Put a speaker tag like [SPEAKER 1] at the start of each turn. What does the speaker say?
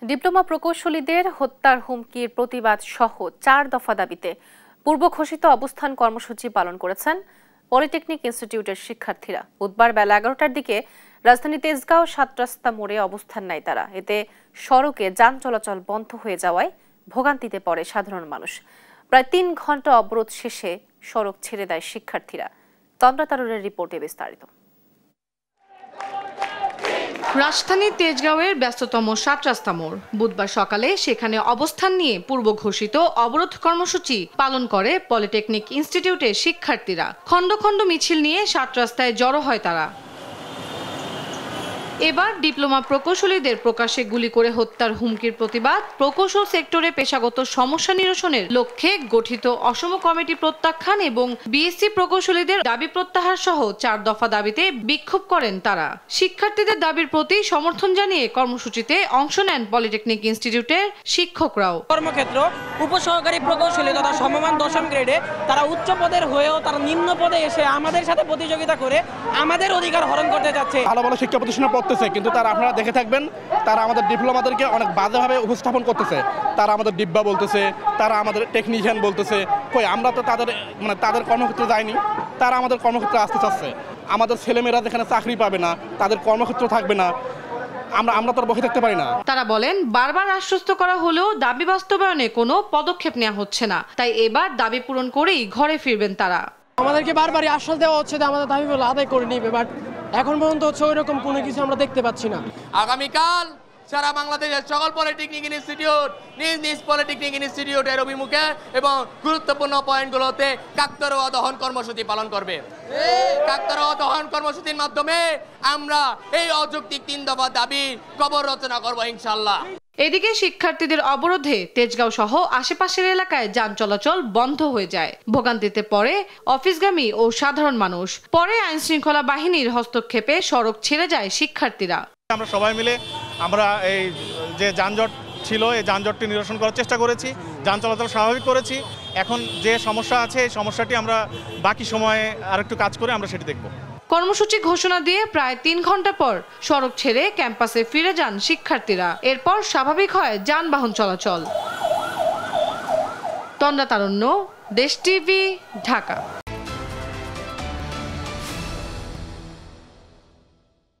[SPEAKER 1] Diploma প্রকৌশলীদের হত্যার হুমকির প্রতিবাদ সহ ৪ দফা দাবিতে পূর্ব ঘোষিত অবস্থান কর্মসূচি পালন করেছেন পলিটেকনিক ইনস্টিটিউটের শিক্ষার্থীরা। বুধবার বেলা ১১টার দিকে রাজধানী তেজগাঁও ৭ রাস্তা মোড়ে অবস্থান নেয় তারা। এতে সড়কে যান চলাচল বন্ধ হয়ে যাওয়ায় ভোগান্তিতে পড়ে সাধারণ মানুষ। প্রায় ৩ ঘন্টা অবরোধ শেষে সড়ক ছেড়ে দেয় শিক্ষার্থীরা। তন্দ্রা তারুরের রিপোর্টে বিস্তারিত।
[SPEAKER 2] রাজধানী তেজগাঁওয়ের ব্যস্ততম ৭ রাস্তা মোড়। বুধবার সকালে সেখানে অবস্থান নিয়ে পূর্ব ঘোষিত অবরোধ কর্মসূচি পালন করে পলিটেকনিক ইনস্টিটিউটের শিক্ষার্থীরা। খণ্ড খণ্ড মিছিল নিয়ে ৭ রাস্তায় জড়ো হয় তারা। এবার ডিপ্লোমা প্রকৌশলীদের প্রকাশ্যে গুলি করে হত্যার হুমকির প্রতিবাদ, প্রকৌশল সেক্টরে পেশাগত সমস্যা নিরসনের লক্ষ্যে গঠিত অসম কমিটি প্রত্যাখ্যান এবং বিএসসি প্রকৌশলীদের দাবি প্রত্যাহার সহ ৪ দফা দাবিতে বিক্ষোভ করেন তারা। শিক্ষার্থীদের দাবির প্রতি সমর্থন জানিয়ে কর্মসূচিতে অংশ নেন পলিটেকনিক ইনস্টিটিউটের শিক্ষকরাও।
[SPEAKER 3] কর্মক্ষেত্র উপসহকারী প্রকৌশলী তথা সমমান ১০ম গ্রেডে তারা উচ্চ পদের হয়েও তারা নিম্ন পদে এসে আমাদের সাথে প্রতিযোগিতা করে আমাদের অধিকার হরণ করতে যাচ্ছে।
[SPEAKER 4] ভালো ভালো শিক্ষা প্রতিষ্ঠানে কিন্তু তারা আপনারা দেখে থাকবেন, তারা আমাদের ডিপ্লোমাদেরকে অনেক বাজেভাবে উপস্থাপন করতেছে। তারা আমাদের ডিব্বা বলতেছে, তারা আমাদের টেকনিশিয়ান বলতেছে। কই আমরা তো তাদের কর্মক্ষেত্রে যাইনি, তারা আমাদের কর্মক্ষেত্রে আসতে চাচ্ছে। আমাদের ছেলেমেয়েরা যেখানে চাকরি পাবে না, তাদের কর্মক্ষেত্র থাকবে না, আমরা তো বসে থাকতে পারি না।
[SPEAKER 2] তারা বলেন, বারবার আশ্বস্ত করা হলেও দাবি বাস্তবায়নে কোনো পদক্ষেপ নেওয়া হচ্ছে না। তাই এবার দাবি পূরণ করেই ঘরে ফিরবেন তারা।
[SPEAKER 3] আমাদেরকে বারবারই আশ্বাস দেওয়া হচ্ছে যে আমাদের দাবিগুলো আদায় করে নিবে, বাট এখন পর্যন্ত ওইরকম কোনো কিছু আমরা দেখতে পাচ্ছি না।
[SPEAKER 5] আগামীকাল সারা বাংলাদেশের সকল পলিটেকনিক ইনস্টিটিউট নিজ পলিটেকনিক ইনস্টিটিউটের অভিমুখে এবং গুরুত্বপূর্ণ পয়েন্টগুলোতে কাকতাড়ুয়া দহন কর্মসূচি পালন করবে। কাকতাড়ুয়া দহন কর্মসূচির মাধ্যমে আমরা এই অযৌক্তিক ৩ দফা দাবি কবর রচনা করব ইনশাআল্লাহ।
[SPEAKER 2] এদিকে শিক্ষার্থীদের অবরোধে তেজগাঁও সহ আশেপাশের এলাকায় যান চলাচল বন্ধ হয়ে যায়। ভোগান্তিতে পড়ে অফিসগামী ও সাধারণ মানুষ। পরে আইন শৃঙ্খলা বাহিনীর হস্তক্ষেপে সড়ক ছেড়ে যায় শিক্ষার্থীরা।
[SPEAKER 6] আমরা সবাই মিলে এই যে যানজট ছিল, এই যানজটটি নিরসন করার চেষ্টা করেছি, যান চলাচল স্বাভাবিক করেছি। এখন যে সমস্যা আছে এই সমস্যাটি আমরা বাকি সময়ে আরেকটু কাজ করে আমরা সেটি দেখব।
[SPEAKER 2] কর্মসূচি ঘোষণা দিয়ে প্রায় ৩ ঘন্টা পর সড়ক ছেড়ে ক্যাম্পাসে ফিরে যান শিক্ষার্থীরা। এরপর স্বাভাবিক হয় যানবাহন চলাচল। তন্দ্রা তারুণ্য, দেশ টিভি, ঢাকা।